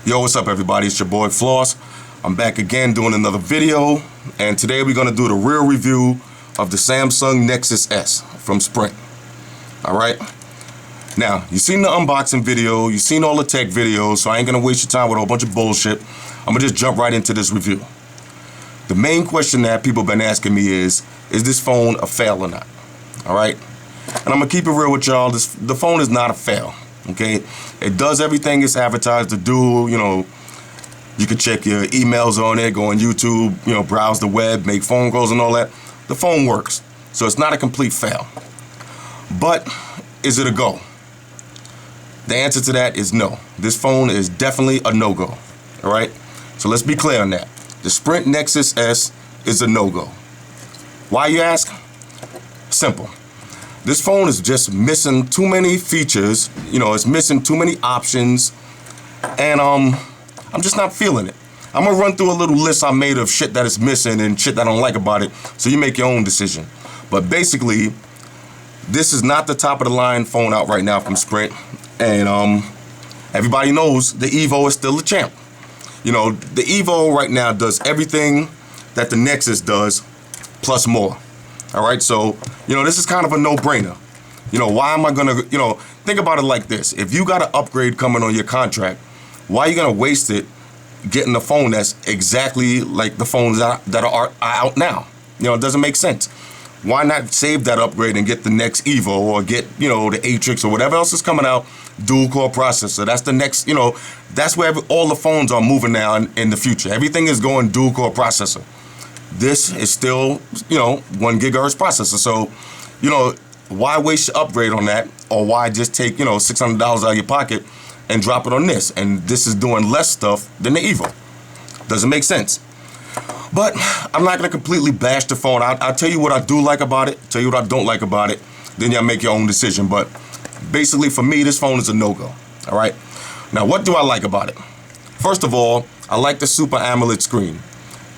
Yo, what's up everybody? It's your boy Floss. I'm back again doing another video, and today we're gonna do the real review of the Samsung Nexus S from Sprint. Alright? Now, you've seen the unboxing video, you've seen all the tech videos, so I ain't gonna waste your time with a whole bunch of bullshit. I'm gonna just jump right into this review. The main question that people have been asking me is this phone a fail or not? Alright? And I'm gonna keep it real with y'all. The phone is not a fail. Okay, it does everything it's advertised to do. You know, you can check your emails on it, go on YouTube, you know, browse the web, make phone calls and all that. The phone works, so it's not a complete fail. But is it a go? The answer to that is no. This phone is definitely a no-go. All right, so let's be clear on that. The Sprint Nexus S is a no-go. Why, you ask? Simple. This phone is just missing too many features, you know, it's missing too many options, and I'm just not feeling it. I'm gonna run through a little list I made of shit that is missing and shit that I don't like about it, so you make your own decision. But basically, this is not the top of the line phone out right now from Sprint, and everybody knows the Evo is still the champ. You know, the Evo right now does everything that the Nexus does, plus more. All right, so, you know, this is kind of a no-brainer. You know, why am I gonna, you know, think about it like this. If you got an upgrade coming on your contract, why are you gonna waste it getting a phone that's exactly like the phones that are out now? You know, it doesn't make sense. Why not save that upgrade and get the next Evo or get, you know, the Atrix or whatever else is coming out, dual-core processor. That's the next, you know, that's where all the phones are moving now in the future. Everything is going dual-core processor. This is still, you know, 1 gigahertz processor. So, you know, why waste your upgrade on that? Or why just take, you know, $600 out of your pocket and drop it on this? And this is doing less stuff than the Evo. Doesn't make sense. But I'm not going to completely bash the phone. I'll tell you what I do like about it, tell you what I don't like about it. Then y'all make your own decision. But basically, for me, this phone is a no-go. All right? Now, what do I like about it? First of all, I like the Super AMOLED screen.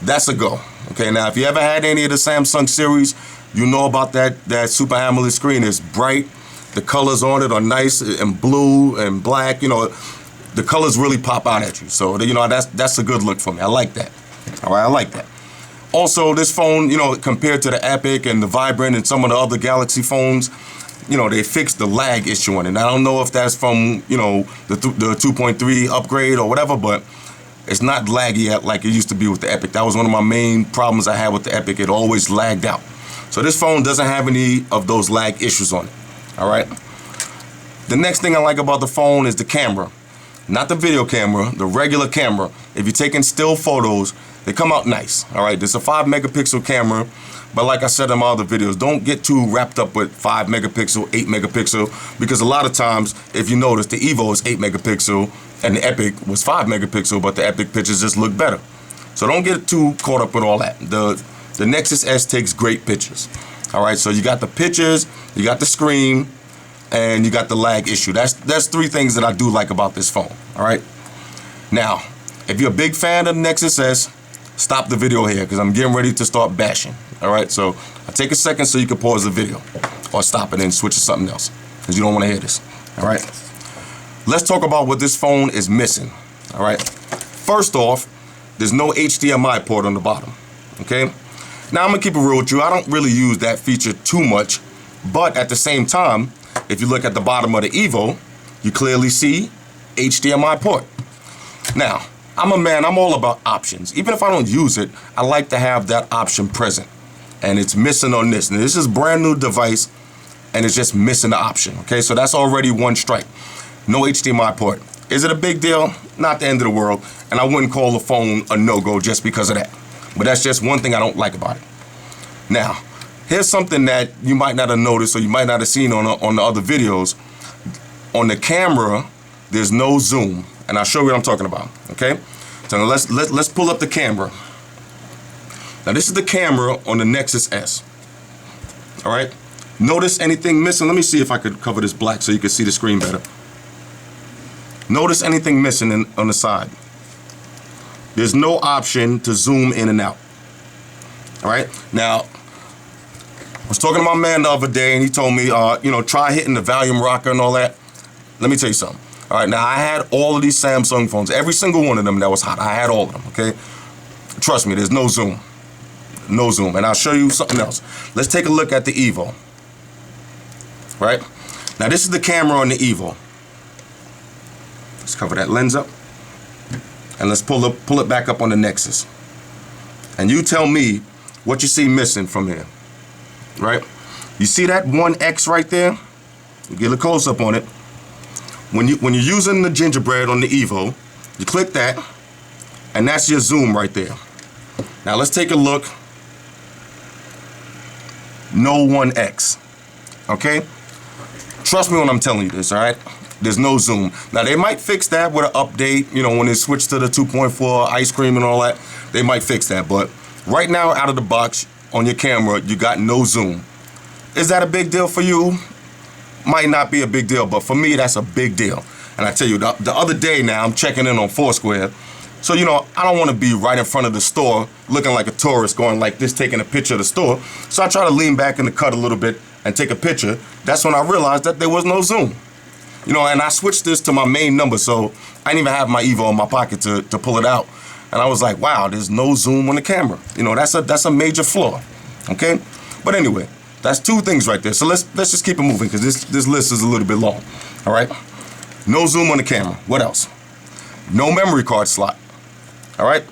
That's a go. Okay, now if you ever had any of the Samsung series, you know about that Super AMOLED screen. It's bright. The colors on it are nice and blue and black. You know, the colors really pop out at you. So, you know, that's a good look for me. I like that. All right, I like that. Also, this phone, you know, compared to the Epic and the Vibrant and some of the other Galaxy phones, you know, they fixed the lag issue on it. And I don't know if that's from, you know, the 2.3 upgrade or whatever, but it's not laggy like it used to be with the Epic. That was one of my main problems I had with the Epic. It always lagged out. So this phone doesn't have any of those lag issues on it. All right. The next thing I like about the phone is the camera. Not the video camera, the regular camera. If you're taking still photos, they come out nice. All right. There's a 5 megapixel camera. But like I said in my other videos, don't get too wrapped up with 5 megapixel, 8 megapixel, because a lot of times, if you notice, the Evo is 8 megapixel and the Epic was 5 megapixel, but the Epic pictures just look better. So don't get too caught up with all that. The Nexus S takes great pictures. All right, so you got the pictures, you got the screen, and you got the lag issue. That's 3 things that I do like about this phone. All right. Now, if you're a big fan of the Nexus S, stop the video here because I'm getting ready to start bashing. All right, so I'll take a second so you can pause the video or stop it and switch to something else because you don't want to hear this. All right, let's talk about what this phone is missing. All right, first off, there's no HDMI port on the bottom. Okay, now I'm gonna keep it real with you. I don't really use that feature too much, but at the same time, if you look at the bottom of the Evo, you clearly see HDMI port. Now, I'm a man, I'm all about options. Even if I don't use it, I like to have that option present. And it's missing on this. Now, this is a brand new device, and it's just missing the option, okay? So that's already 1 strike. No HDMI port. Is it a big deal? Not the end of the world. And I wouldn't call the phone a no-go just because of that. But that's just one thing I don't like about it. Now, here's something that you might not have noticed or you might not have seen on the other videos. On the camera, there's no zoom. And I'll show you what I'm talking about, okay? So now let's pull up the camera. Now this is the camera on the Nexus S. All right. Notice anything missing? Let me see if I could cover this black so you can see the screen better. Notice anything missing on the side? There's no option to zoom in and out. All right. Now, I was talking to my man the other day, and he told me, you know, try hitting the volume rocker and all that. Let me tell you something. All right, now I had all of these Samsung phones, every single one of them that was hot. I had all of them, okay? Trust me, there's no zoom. No zoom. And I'll show you something else. Let's take a look at the Evo. Right? Now this is the camera on the Evo. Let's cover that lens up. And let's pull it back up on the Nexus. And you tell me what you see missing from here. Right? You see that one X right there? You get a close up on it. When you're using the gingerbread on the Evo, you click that, and that's your zoom right there. Now let's take a look. No 1X. Okay? Trust me when I'm telling you this, all right? There's no zoom. Now they might fix that with an update, you know, when they switch to the 2.4 ice cream and all that. They might fix that, but right now out of the box on your camera, you got no zoom. Is that a big deal for you? Might not be a big deal, but for me, that's a big deal. And I tell you, the other day now, I'm checking in on Foursquare. So, you know, I don't want to be right in front of the store looking like a tourist going like this, taking a picture of the store. So I try to lean back in the cut a little bit and take a picture. That's when I realized that there was no zoom. You know, and I switched this to my main number, so I didn't even have my Evo in my pocket to pull it out. And I was like, wow, there's no zoom on the camera. You know, that's a major flaw, okay? But anyway, that's two things right there. So let's just keep it moving because this list is a little bit long, all right? No zoom on the camera. What else? No memory card slot, all right?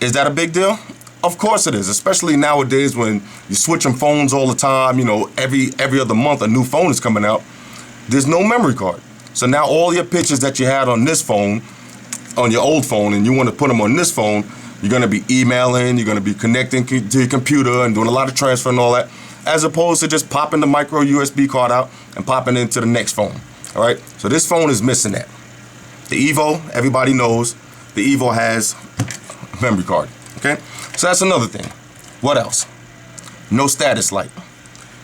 Is that a big deal? Of course it is, especially nowadays when you're switching phones all the time. You know, every other month a new phone is coming out. There's no memory card. So now all your pictures that you had on this phone, on your old phone, and you want to put them on this phone, you're going to be emailing, you're going to be connecting to your computer and doing a lot of transfer and all that, as opposed to just popping the micro USB card out and popping it into the next phone. All right, so this phone is missing that. The Evo, everybody knows, the Evo has a memory card, okay? So that's another thing. What else? No status light.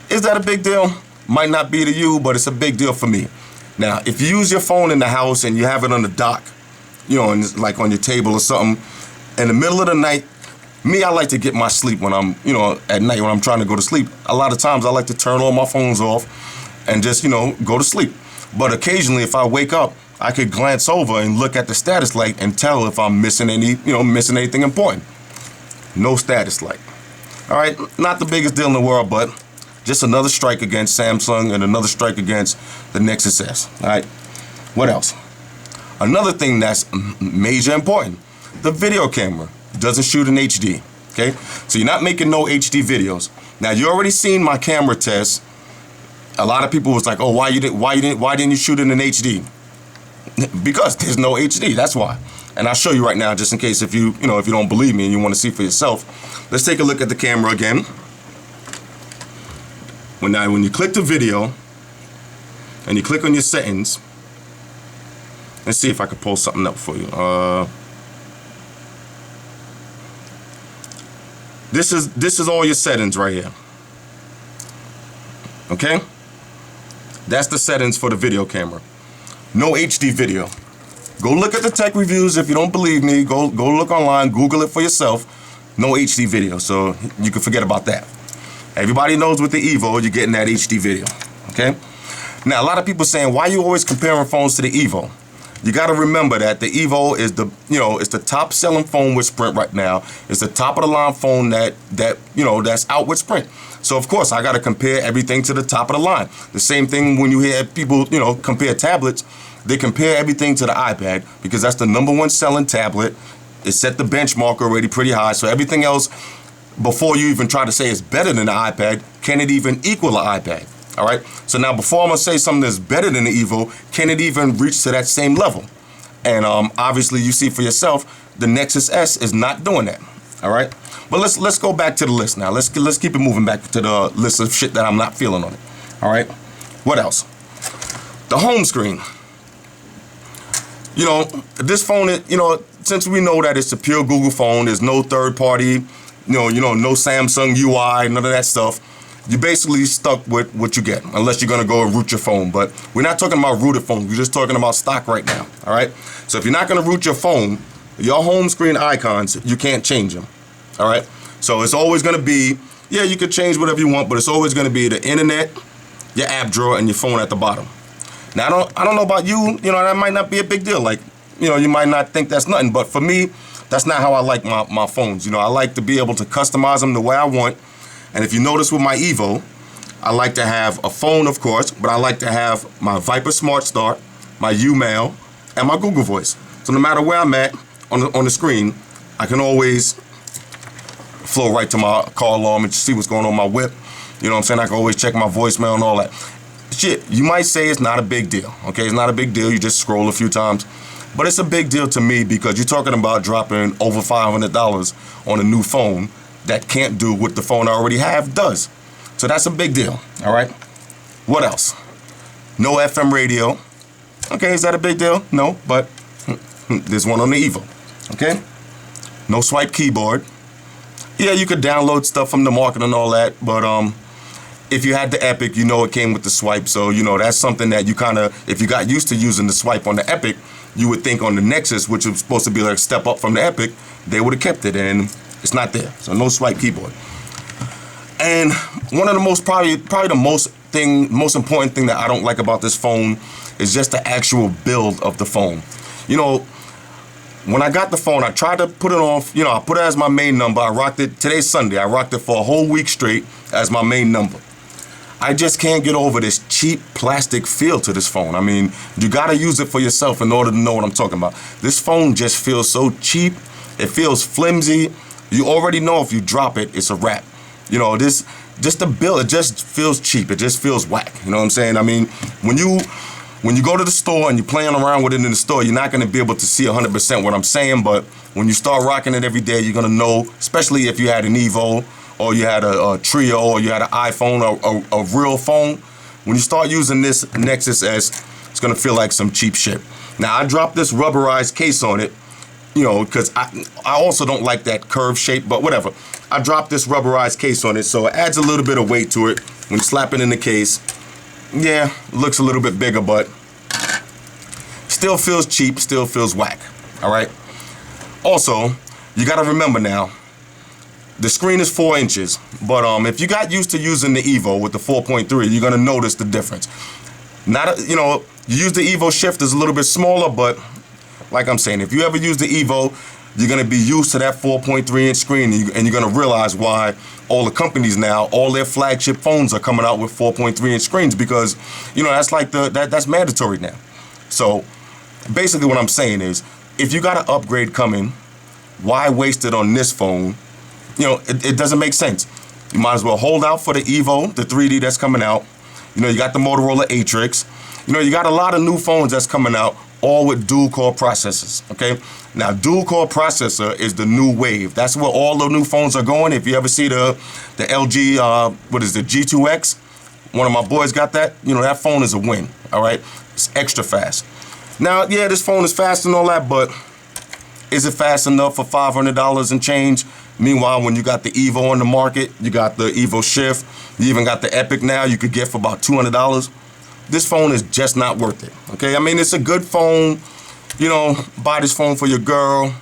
Is that a big deal? Might not be to you, but it's a big deal for me. Now, if you use your phone in the house and you have it on the dock, you know, and like on your table or something, in the middle of the night, me, I like to get my sleep when I'm, you know, at night when I'm trying to go to sleep. A lot of times I like to turn all my phones off and just, you know, go to sleep. But occasionally if I wake up, I could glance over and look at the status light and tell if I'm missing missing anything important. No status light. All right, not the biggest deal in the world, but just another strike against Samsung and another strike against the Nexus S. All right, what else? Another thing that's major important, the video camera doesn't shoot in HD, okay? So you're not making no HD videos. Now you already seen my camera test. A lot of people was like, oh, why didn't you shoot it in HD? Because there's no HD, that's why. And I'll show you right now, just in case if you don't believe me and you want to see for yourself. Let's take a look at the camera again. When you click the video and you click on your settings, let's see if I can pull something up for you. This is all your settings right here. Okay? That's the settings for the video camera. No HD video. Go look at the tech reviews if you don't believe me. Go look online, Google it for yourself. No HD video, so you can forget about that. Everybody knows with the Evo, you're getting that HD video, okay? Now, a lot of people saying, why are you always comparing phones to the Evo? You got to remember that the Evo is it's the top selling phone with Sprint right now. It's the top of the line phone that's out with Sprint. So of course I got to compare everything to the top of the line. The same thing when you hear people, compare tablets, they compare everything to the iPad because that's the #1 selling tablet. It set the benchmark already pretty high. So everything else, before you even try to say it's better than the iPad, can it even equal the iPad? All right, so now before I'm gonna say something that's better than the Evo, can it even reach to that same level? And obviously you see for yourself, the Nexus S is not doing that. All right, but let's go back to the list now. Let's keep it moving back to the list of shit that I'm not feeling on it. All right, what else? The home screen. This phone, since we know that it's a pure Google phone, there's no third party, no Samsung UI, none of that stuff. You're basically stuck with what you get, unless you're gonna go and root your phone. But we're not talking about rooted phones, we're just talking about stock right now, all right? So if you're not gonna root your phone, your home screen icons, you can't change them, all right? So it's always gonna be, yeah, you could change whatever you want, but it's always gonna be the internet, your app drawer, and your phone at the bottom. Now, I don't know about you, you know, that might not be a big deal. Like, you know, you might not think that's nothing, but for me, that's not how I like my phones. You know, I like to be able to customize them the way I want. And if you notice with my Evo, I like to have a phone, of course, but I like to have my Viper Smart Start, my UMail, and my Google Voice. So no matter where I'm at on the screen, I can always flow right to my car alarm and see what's going on in my whip. You know what I'm saying? I can always check my voicemail and all that. Shit, you might say it's not a big deal, okay? It's not a big deal. You just scroll a few times. But it's a big deal to me because you're talking about dropping over $500 on a new phone that can't do what the phone I already have does. So that's a big deal, all right? What else? No FM radio. Okay, is that a big deal? No, but there's one on the Evo, okay? No swipe keyboard. Yeah, you could download stuff from the market and all that, but if you had the Epic, you know it came with the swipe, so you know that's something that you kind of, if you got used to using the swipe on the Epic, you would think on the Nexus, which was supposed to be like a step up from the Epic, they would have kept it, and it's not there. So no swipe keyboard. And one of the most probably the most important thing that I don't like about this phone is just the actual build of the phone. You know, when I got the phone, I tried to put it on, you know, I put it as my main number. I rocked it, today's Sunday, I rocked it for a whole week straight as my main number. I just can't get over this cheap plastic feel to this phone. I mean, you gotta use it for yourself in order to know what I'm talking about. This phone just feels so cheap. It feels flimsy. You already know if you drop it, it's a wrap. You know, just the build, it just feels cheap. It just feels whack. You know what I'm saying? I mean, when you go to the store and you're playing around with it in the store, you're not gonna be able to see 100% what I'm saying, but when you start rocking it every day, you're gonna know, especially if you had an Evo, or you had a Trio, or you had an iPhone, or a real phone. When you start using this Nexus S, it's gonna feel like some cheap shit. Now, I dropped this rubberized case on it, you know, because I also don't like that curved shape, but whatever. I dropped this rubberized case on it, so it adds a little bit of weight to it. When you slap it in the case, yeah, it looks a little bit bigger, but still feels cheap, still feels whack, all right? Also, you gotta remember now, the screen is 4 inches, but if you got used to using the Evo with the 4.3, you're gonna notice the difference. You know, you use the Evo Shift is a little bit smaller, but like I'm saying, if you ever use the Evo, you're gonna be used to that 4.3-inch screen, and you're gonna realize why all the companies now, all their flagship phones are coming out with 4.3-inch screens, because you know that's like that's mandatory now. So basically, what I'm saying is, if you got an upgrade coming, why waste it on this phone? You know, it doesn't make sense. You might as well hold out for the Evo, the 3D that's coming out. You know, you got the Motorola Atrix. You know, you got a lot of new phones that's coming out, all with dual-core processors, okay? Now, dual-core processor is the new wave. That's where all the new phones are going. If you ever see the LG, what is it, G2X? One of my boys got that. You know, that phone is a win, all right? It's extra fast. Now, yeah, this phone is fast and all that, but is it fast enough for $500 and change? Meanwhile, when you got the Evo on the market, you got the Evo Shift, you even got the Epic now, you could get for about $200. This phone is just not worth it, okay? I mean, it's a good phone. You know, buy this phone for your girl.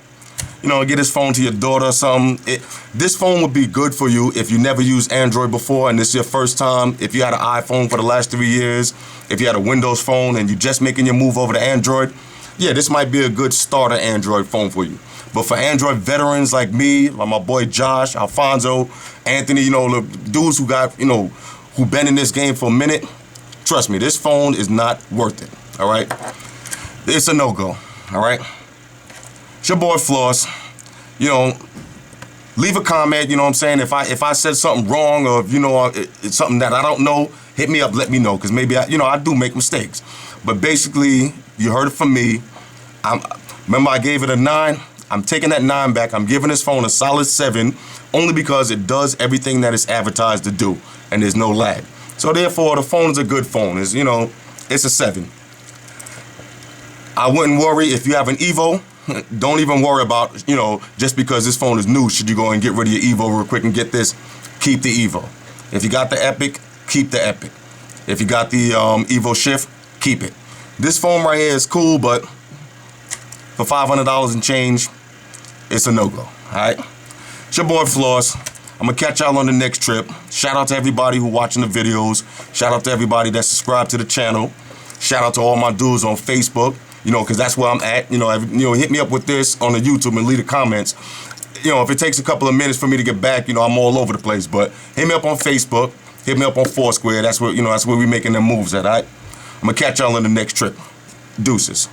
You know, get this phone to your daughter or something. This phone would be good for you if you never used Android before and this is your first time. If you had an iPhone for the last 3 years, if you had a Windows phone and you're just making your move over to Android, yeah, this might be a good starter Android phone for you. But for Android veterans like me, like my boy Josh, Alfonso, Anthony, you know, the dudes who got, you know, who been in this game for a minute, trust me, this phone is not worth it, all right? It's a no-go, all right? It's your boy Floss. You know, leave a comment, you know what I'm saying? If I said something wrong, or if, you know, it's something that I don't know, hit me up, let me know, because maybe, I do make mistakes. But basically, you heard it from me. Remember I gave it a 9? I'm taking that 9 back. I'm giving this phone a solid 7, only because it does everything that it's advertised to do, and there's no lag. So therefore, the phone is a good phone. It's, you know, it's a 7. I wouldn't worry if you have an Evo. Don't even worry about, you know, just because this phone is new, should you go and get rid of your Evo real quick and get this? Keep the Evo. If you got the Epic, keep the Epic. If you got the Evo Shift, keep it. This phone right here is cool, but for $500 and change, it's a no-go, all right? It's your boy Floss. I'm gonna catch y'all on the next trip. Shout out to everybody who watching the videos. Shout out to everybody that subscribed to the channel. Shout out to all my dudes on Facebook, you know, because that's where I'm at. You know, hit me up with this on the YouTube and leave the comments. You know, if it takes a couple of minutes for me to get back, you know, I'm all over the place. But hit me up on Facebook. Hit me up on Foursquare. That's where, you know, that's where we making them moves at, all right? I'm going to catch y'all in the next trip. Deuces.